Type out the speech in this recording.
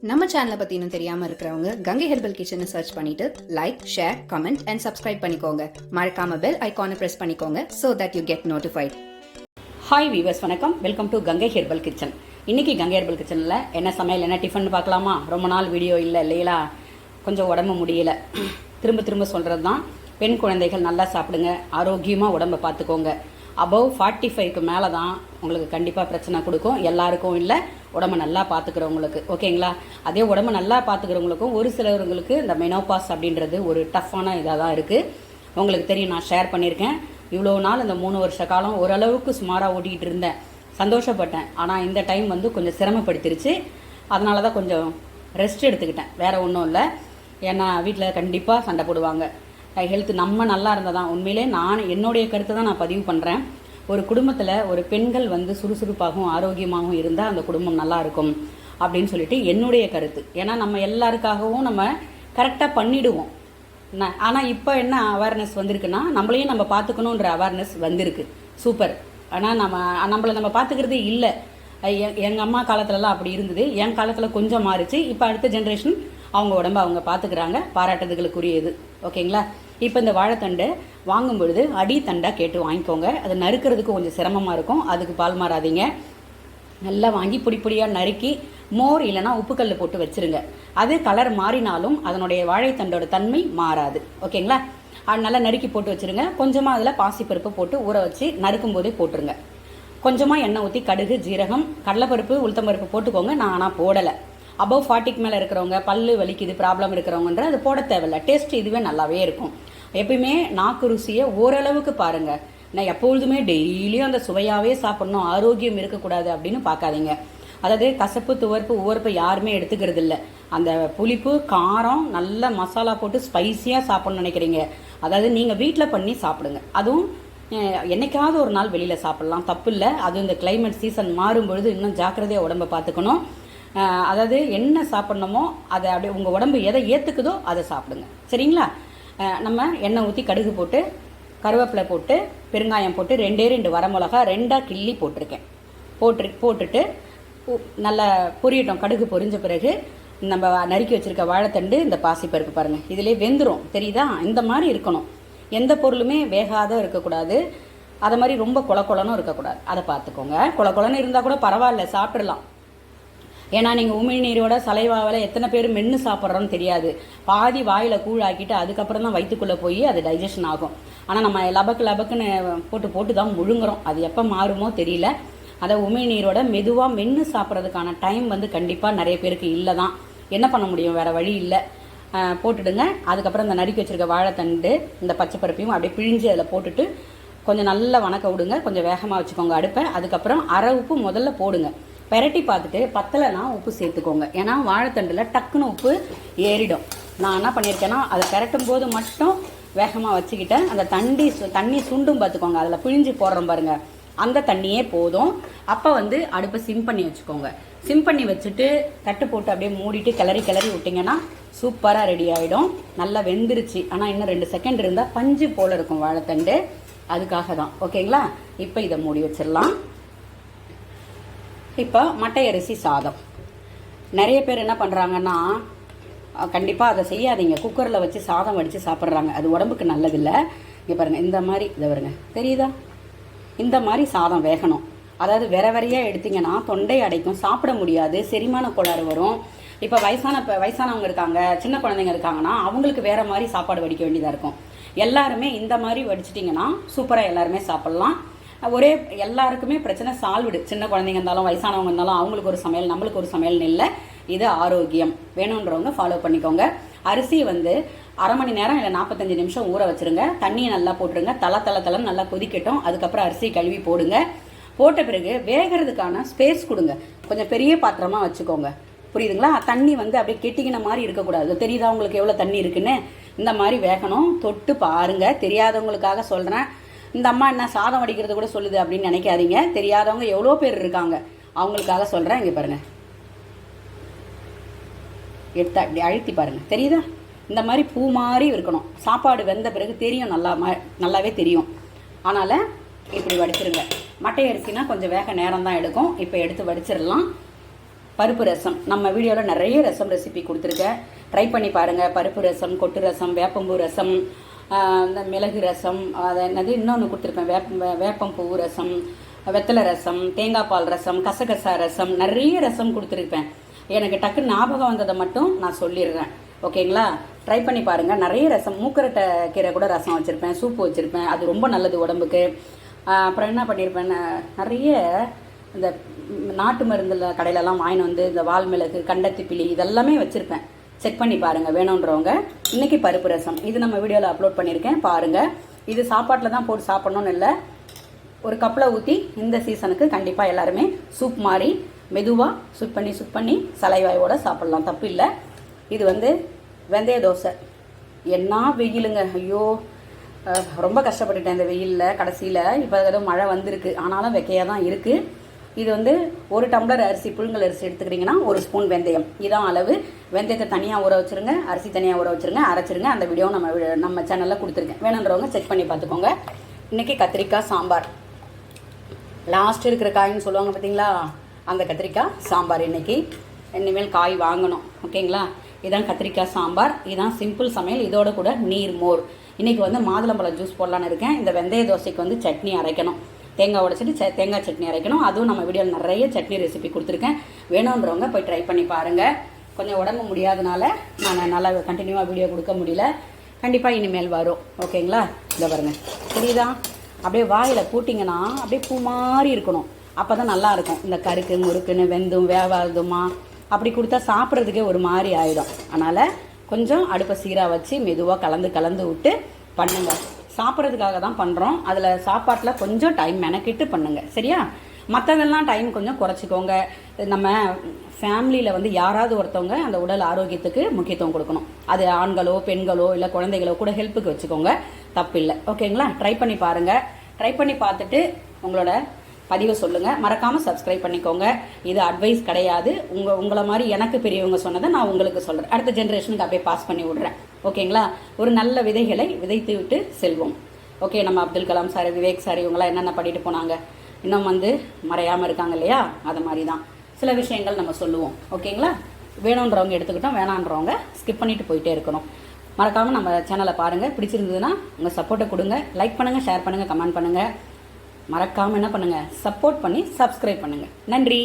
நம்ம சேனலை பற்றி இன்னும் தெரியாமல் இருக்கிறவங்க கங்கை ஹெர்பல் கிச்சனை சர்ச் பண்ணிட்டு like, share, comment and subscribe பண்ணிக்கோங்க. மறக்காம பெல் ஐகானை ப்ரெஸ் பண்ணிக்கோங்க so that you get notified. Hi viewers, வணக்கம். Welcome to Gangai herbal kitchen. இன்னைக்கு கங்கை ஹெர்பல் கிச்சனில் என்ன சமையல், என்ன டிஃபன் பார்க்கலாமா? ரொம்ப நாள் வீடியோ இல்லைங்களா? கொஞ்சம் உடம்பு முடியல. திரும்ப திரும்ப சொல்கிறது தான், பெண் குழந்தைகள் நல்லா சாப்பிடுங்க, ஆரோக்கியமாக உடம்பை பார்த்துக்கோங்க. அபவ் 45க்கு மேலே தான் உங்களுக்கு கண்டிப்பாக பிரச்சனை கொடுக்கும். எல்லாருக்கும் இல்லை, உடம்பை நல்லா பார்த்துக்கிறவங்களுக்கு, ஓகேங்களா? அதே உடம்பை நல்லா பார்த்துக்கிறவங்களுக்கும் ஒரு சிலவங்களுக்கு இந்த மெனோபாஸ் அப்படின்றது ஒரு டஃப்பான இதாக தான் இருக்குது. உங்களுக்கு தெரியும், நான் ஷேர் பண்ணியிருக்கேன். இவ்வளோ நாள் இந்த 3 வருஷ காலம் ஓரளவுக்கு சுமாராக ஓட்டிகிட்டு இருந்தேன், சந்தோஷப்பட்டேன். ஆனால் இந்த டைம் வந்து கொஞ்சம் சிரமப்படுத்திருச்சு. அதனால தான் கொஞ்சம் ரெஸ்ட் எடுத்துக்கிட்டேன், வேறு ஒன்றும் இல்லை. ஏன்னா வீட்டில் கண்டிப்பாக சண்டை போடுவாங்க. ஹெல்த் நம்ம நல்லா இருந்தால் தான். உண்மையிலே நான் என்னுடைய கருத்தை தான் நான் பதிவு பண்ணுறேன். ஒரு குடும்பத்தில் ஒரு பெண்கள் வந்து சுறுசுறுப்பாகவும் ஆரோக்கியமாகவும் இருந்தால் அந்த குடும்பம் நல்லா இருக்கும் அப்படின்னு சொல்லிட்டு என்னுடைய கருத்து. ஏன்னா நம்ம எல்லாருக்காகவும் நம்ம கரெக்டாக பண்ணிவிடுவோம். ஆனால் இப்போ என்ன அவேர்னஸ் வந்திருக்குன்னா, நம்மளையும் நம்ம பார்த்துக்கணுன்ற அவேர்னஸ் வந்திருக்கு. சூப்பர். ஆனால் நம்மளை நம்ம பார்த்துக்கிறதே இல்லை. எங்கள் அம்மா காலத்துலலாம் அப்படி இருந்தது, என் காலத்தில் கொஞ்சம் மாறிச்சு. இப்போ அடுத்த ஜென்ரேஷன் அவங்க உடம்பை அவங்க பார்த்துக்கிறாங்க, பாராட்டுறதுகளுக்குரியது, ஓகேங்களா? இப்போ இந்த வாழைத்தண்டை வாங்கும் பொழுது அடித்தண்டாக கேட்டு வாங்கிக்கோங்க. அது நறுக்கிறதுக்கு கொஞ்சம் சிரமமாக இருக்கும், அதுக்கு பால் மாறாதீங்க. நல்லா வாங்கி பொடியாக நறுக்கி மோர் இல்லைனா உப்புக்கல் போட்டு வச்சுருங்க. அது கலர் மாறினாலும் அதனுடைய வாழைத்தண்டோட தன்மை மாறாது, ஓகேங்களா? அது நல்லா நறுக்கி போட்டு வச்சுருங்க. கொஞ்சமாக அதில் பாசிப்பருப்பு போட்டு ஊற வச்சு நறுக்கும் போதே போட்டுருங்க. கொஞ்சமாக எண்ணெய் ஊற்றி கடுகு, ஜீரகம், கடலைப்பருப்பு, உளுத்தம்பருப்பு போட்டுக்கோங்க. நான் ஆனால் போடலை. அபவ் 40க்கு மேலே இருக்கிறவங்க, பல்லு வலிக்குது ப்ராப்ளம் இருக்கிறவங்கன்ற அது போட தேவையில்லை. டேஸ்ட் இதுவே நல்லாவே இருக்கும். எப்பயுமே நாக்கு ருசியை ஓரளவுக்கு பாருங்கள். நான் எப்பொழுதுமே டெய்லியும் அந்த சுவையாகவே சாப்பிட்ணும், ஆரோக்கியம் இருக்கக்கூடாது அப்படின்னு பார்க்காதீங்க. அதாவது கசப்பு, துவர்ப்பு, உவர்ப்பு யாருமே எடுத்துக்கிறது இல்லை. அந்த புளிப்பு, காரம், நல்ல மசாலா போட்டு ஸ்பைஸியாக சாப்பிட்ணும்னு நினைக்கிறீங்க. அதாவது நீங்கள் வீட்டில் பண்ணி சாப்பிடுங்க. அதுவும் என்னைக்காவது ஒரு நாள் வெளியில் சாப்பிட்லாம், தப்பு இல்லை. அதுவும் இந்த கிளைமேட் சீசன் மாறும் பொழுது இன்னும் ஜாக்கிரதையாக உடம்பை பார்த்துக்கணும். அதாவது என்ன சாப்பிட்ணுமோ அதை அப்படியே உங்கள் உடம்பு எதை ஏற்றுக்குதோ அதை சாப்பிடுங்க, சரிங்களா? நம்ம எண்ணெய் ஊற்றி கடுகு போட்டு, கருவேப்பிலை போட்டு, பெருங்காயம் போட்டு, 2 வரமிளகா 2 கிள்ளி போட்டிருக்கேன். போட்டுட்டு நல்லா பொரியட்டும். கடுகு பொரிஞ்ச பிறகு நம்ம நறுக்கி வச்சுருக்க வாழைத்தண்டு, இந்த பாசிப்பருப்பு பாருங்கள், இதிலே வெந்துடும், தெரியுதா? இந்த மாதிரி இருக்கணும். எந்த பொருளுமே வேகாத இருக்கக்கூடாது, அதை மாதிரி ரொம்ப கொலன்னு இருக்கக்கூடாது. அதை பார்த்துக்கோங்க. கொலன்னு இருந்தால் கூட பரவாயில்ல, சாப்பிட்றலாம். ஏன்னா நீங்கள் உமிழ்நீரோட சலைவாவில் எத்தனை பேர் மென்று சாப்பிட்றோன்னு தெரியாது. பாதி வாயில் கூழாக்கிட்டு அதுக்கப்புறம் தான் வயிற்றுக்குள்ளே போய் அது டைஜஷன் ஆகும். ஆனால் நம்ம லபக்குன்னு போட்டு தான் முழுங்குறோம். அது எப்போ மாறுமோ தெரியல. அதை உமிழ்நீரோட மெதுவாக மென்று சாப்பிட்றதுக்கான டைம் வந்து கண்டிப்பாக நிறைய பேருக்கு இல்லை தான். என்ன பண்ண முடியும், வேறு வழி இல்லை. போட்டுடுங்க. அதுக்கப்புறம் இந்த நறுக்கி வச்சுருக்க வாழைத்தண்டு, இந்த பச்சைப்பருப்பையும் அப்படியே பிழிஞ்சு அதில் போட்டுட்டு கொஞ்சம் நல்லா வணக்க விடுங்க. கொஞ்சம் வேகமாக வச்சுக்கோங்க அடுப்பை. அதுக்கப்புறம் அரை உப்பு முதல்ல போடுங்க. பெரட்டி பார்த்துட்டு பத்தலைன்னா உப்பு சேர்த்துக்கோங்க. ஏன்னா வாழைத்தண்டில் டக்குன்னு உப்பு ஏறிடும். நான் என்ன பண்ணியிருக்கேன்னா, அதை பெரட்டும் போது மட்டும் வேகமாக வச்சுக்கிட்டேன். அந்த தண்ணி சுண்டும் பார்த்துக்கோங்க. அதில் பிழிஞ்சு போடுறோம் பாருங்க, அந்த தண்ணியே போதும். அப்போ வந்து அடுப்பை சிம் பண்ணி வச்சுக்கோங்க. சிம் பண்ணி வச்சுட்டு தட்டு போட்டு அப்படியே மூடிட்டு கிளறி விட்டிங்கன்னா சூப்பராக ரெடி ஆகிடும். நல்லா வெந்துருச்சு. ஆனால் இன்னும் 2 செகண்ட் இருந்தால் பஞ்சு போல் இருக்கும் வாழைத்தண்டு, அதுக்காக தான், ஓகேங்களா? இப்போ இதை மூடி வச்சிடலாம். இப்போ மட்டை அரிசி சாதம். நிறைய பேர் என்ன பண்ணுறாங்கன்னா, கண்டிப்பாக அதை செய்யாதீங்க. குக்கரில் வச்சு சாதம் வடித்து சாப்பிட்றாங்க, அது உடம்புக்கு நல்லதில்லை. இங்கே பாருங்கள், இந்த மாதிரி இதை வருங்க, தெரியுதா? இந்த மாதிரி சாதம் வேகணும். அதாவது வெறையாக எடுத்திங்கன்னா தொண்டை அடைக்கும், சாப்பிட முடியாது, செரிமான கோளாறு வரும். இப்போ வயசானவங்க இருக்காங்க, சின்ன குழந்தைங்க இருக்காங்கன்னா அவங்களுக்கு வேறு மாதிரி சாப்பாடு வடிக்க வேண்டியதாக இருக்கும். எல்லாருமே இந்த மாதிரி வடிச்சிட்டிங்கன்னா சூப்பராக எல்லாருமே சாப்பிட்லாம். எல்லாருக்குமே பிரச்சனை சால்விடு. சின்ன குழந்தைங்க இருந்தாலும் வயசானவங்க இருந்தாலும் அவங்களுக்கு ஒரு சமையல், நம்மளுக்கு ஒரு சமையல் இல்லை. இது ஆரோக்கியம். வேணுன்றவங்க ஃபாலோ பண்ணிக்கோங்க. அரிசி வந்து அரை மணி நேரம் இல்லை 45 நிமிஷம் ஊற வச்சுருங்க. தண்ணியை நல்லா போட்டுருங்க. தலை நல்லா கொதிக்கட்டும். அதுக்கப்புறம் அரிசி கழுவி போடுங்க. போட்ட பிறகு வேகிறதுக்கான ஸ்பேஸ் கொடுங்க. கொஞ்சம் பெரிய பாத்திரமாக வச்சுக்கோங்க, புரியுதுங்களா? தண்ணி வந்து அப்படியே கெட்டிக்கின மாதிரி இருக்கக்கூடாது. தெரியுதா உங்களுக்கு எவ்வளோ தண்ணி இருக்குன்னு? இந்த மாதிரி வேகணும். தொட்டு பாருங்கள். தெரியாதவங்களுக்காக சொல்கிறேன். இந்த அம்மா என்ன சாதம் வடிக்கிறது கூட சொல்லுது அப்படின்னு நினைக்காதீங்க. தெரியாதவங்க எவ்வளோ பேர் இருக்காங்க, அவங்களுக்காக சொல்கிறேன். இங்கே பாருங்கள், எடுத்து அப்படி அழுத்தி பாருங்கள், தெரியுதா? இந்த மாதிரி பூ மாதிரி இருக்கணும். சாப்பாடு வெந்த பிறகு தெரியும், நல்லாவே தெரியும். அதனால் இப்படி வடிச்சிருங்க. மட்டை அரிசினா கொஞ்சம் வேக நேரம் தான் எடுக்கும். இப்போ எடுத்து வடிச்சிடலாம். பருப்பு ரசம். நம்ம வீடியோவில் நிறைய ரசம் ரெசிபி கொடுத்துருக்கேன், ட்ரை பண்ணி பாருங்கள். பருப்பு ரசம், கொட்டு ரசம், வேப்பம்பூ ரசம், இந்த மிளகு ரசம், அதை என்னது இன்னொன்று கொடுத்துருப்பேன், வேப்பம்பூ ரசம், வெத்தலை ரசம், தேங்காய் பால் ரசம், கசகசா ரசம், நிறைய ரசம் கொடுத்துருப்பேன். எனக்கு டக்குன்னு ஞாபகம் வந்ததை மட்டும் நான் சொல்லிடுறேன். ஓகேங்களா? ட்ரை பண்ணி பாருங்கள். நிறைய ரசம், மூக்கரட்டை கீரை கூட ரசம் வச்சுருப்பேன், சூப்பு வச்சுருப்பேன், அது ரொம்ப நல்லது உடம்புக்கு. அப்புறம் என்ன பண்ணியிருப்பேன், நிறைய இந்த நாட்டு மருந்தில் கடையிலலாம் வாங்கின்னு வந்து இந்த வால்மிளகு, கண்டத்திப்பிலி இதெல்லாமே வச்சுருப்பேன். செக் பண்ணி பாருங்கள் வேணுன்றவங்க. இன்றைக்கி பருப்பு ரசம் இது நம்ம வீடியோவில் அப்லோட் பண்ணியிருக்கேன், பாருங்கள். இது சாப்பாட்டில் தான் போட்டு சாப்பிட்ணுன்னு இல்லை, ஒரு கப்பில் ஊற்றி இந்த சீசனுக்கு கண்டிப்பாக எல்லாருமே சூப் மாதிரி மெதுவாக சுட் பண்ணி சலைவாயோடு சாப்பிட்லாம், தப்பு இல்லை. இது வந்து வெந்தய தோசை. என்ன வெயிலுங்க, ஐயோ ரொம்ப கஷ்டப்பட்டுட்டேன் இந்த வெயிலில். கடைசியில் இப்போ ஏதோ மழை வந்திருக்கு, ஆனாலும் வெக்கையாக தான் இருக்குது. இது வந்து 1 டம்ளர் அரிசி, புழுங்கல் அரிசி எடுத்துக்கிட்டிங்கன்னா 1 ஸ்பூன் வெந்தயம், இதான் அளவு. வெந்தயத்தை தனியாக ஊற வச்சுருங்க, அரிசி தனியாக ஊற வச்சுருங்க, அரைச்சிருங்க. அந்த வீடியோ நம்ம சேனலில் கொடுத்துருக்கேன், வேணுன்றவங்க செக் பண்ணி பார்த்துக்கோங்க. இன்றைக்கி கத்திரிக்காய் சாம்பார். லாஸ்ட் இருக்கிற காயின்னு சொல்லுவாங்க பார்த்தீங்களா, அந்த கத்திரிக்காய் சாம்பார் இன்றைக்கி. இனிமேல் காய் வாங்கணும். ஓகேங்களா? இதான் கத்திரிக்காய் சாம்பார், இதுதான் சிம்பிள் சமையல். இதோட கூட நீர் மோர். இன்றைக்கி வந்து மாதுளம்பழம் ஜூஸ் போடலான்னு இருக்கேன். இந்த வெந்தய தோசைக்கு வந்து சட்னி அரைக்கணும், தேங்காய் உடைச்சிட்டு தேங்காய் சட்னி அரைக்கணும். அதுவும் நம்ம வீடியோவில் நிறைய சட்னி ரெசிபி கொடுத்துருக்கேன், வேணுன்றவங்க போய் ட்ரை பண்ணி பாருங்கள். கொஞ்சம் உடம்பு முடியாதனால நான் நல்லா கண்டினியூவாக வீடியோ கொடுக்க முடியல, கண்டிப்பாக இனிமேல் வரும். ஓகேங்களா? இதை பாருங்கள், புரியுதா? அப்படியே வாயில் பூட்டிங்கன்னா அப்படியே பூ மாதிரி இருக்கணும், அப்போ தான் நல்லாயிருக்கும். இந்த கருக்கு முறுக்குன்னு வெந்தும் வேவாதுமா அப்படி கொடுத்தா சாப்பிட்றதுக்கே ஒரு மாதிரி ஆகிடும். அதனால் கொஞ்சம் அடுப்பை சீராக வச்சு மெதுவாக கலந்து விட்டு பண்ணுங்க. சாப்பிட்றதுக்காக தான் பண்ணுறோம், அதில் சாப்பாட்டில் கொஞ்சம் டைம் மெனக்கிட்டு பண்ணுங்கள், சரியா? மற்றதெல்லாம் டைம் கொஞ்சம் குறைச்சிக்கோங்க. நம்ம ஃபேமிலியில் வந்து யாராவது ஒருத்தவங்க அந்த உடல் ஆரோக்கியத்துக்கு முக்கியத்துவம் கொடுக்கணும். அது ஆண்களோ பெண்களோ இல்லை குழந்தைகளோ கூட ஹெல்ப்புக்கு வச்சுக்கோங்க, தப்பு இல்லை. ஓகேங்களா? ட்ரை பண்ணி பாருங்கள். ட்ரை பண்ணி பார்த்துட்டு உங்களோட பதிவை சொல்லுங்கள். மறக்காமல் சப்ஸ்கிரைப் பண்ணிக்கோங்க. இது அட்வைஸ் கிடையாது, உங்களை மாதிரி எனக்கு பெரியவங்க சொன்னதை நான் உங்களுக்கு சொல்கிறேன், அடுத்த ஜென்ரேஷனுக்கு அப்படியே பாஸ் பண்ணி விட்றேன். ஓகேங்களா? ஒரு நல்ல விதைகளை விதைத்து விட்டு செல்வோம். ஓகே, நம்ம அப்துல் கலாம் சார், விவேக் சார், இவங்களாம் என்னென்ன பண்ணிட்டு போனாங்க, இன்னும் வந்து மறையாமல் இருக்காங்க இல்லையா? அது மாதிரி தான் சில விஷயங்கள் நம்ம சொல்லுவோம். ஓகேங்களா? வேணுன்றவங்க எடுத்துக்கிட்டோம், வேணான்றவங்க ஸ்கிப் பண்ணிவிட்டு போயிட்டே இருக்கணும். மறக்காமல் நம்ம சேனலை பாருங்கள். பிடிச்சிருந்ததுன்னா உங்கள் சப்போர்ட்டை கொடுங்க, லைக் பண்ணுங்கள், ஷேர் பண்ணுங்கள், கமெண்ட் பண்ணுங்கள். மறக்காமல் என்ன பண்ணுங்கள், சப்போர்ட் பண்ணி சப்ஸ்கிரைப் பண்ணுங்கள். நன்றி.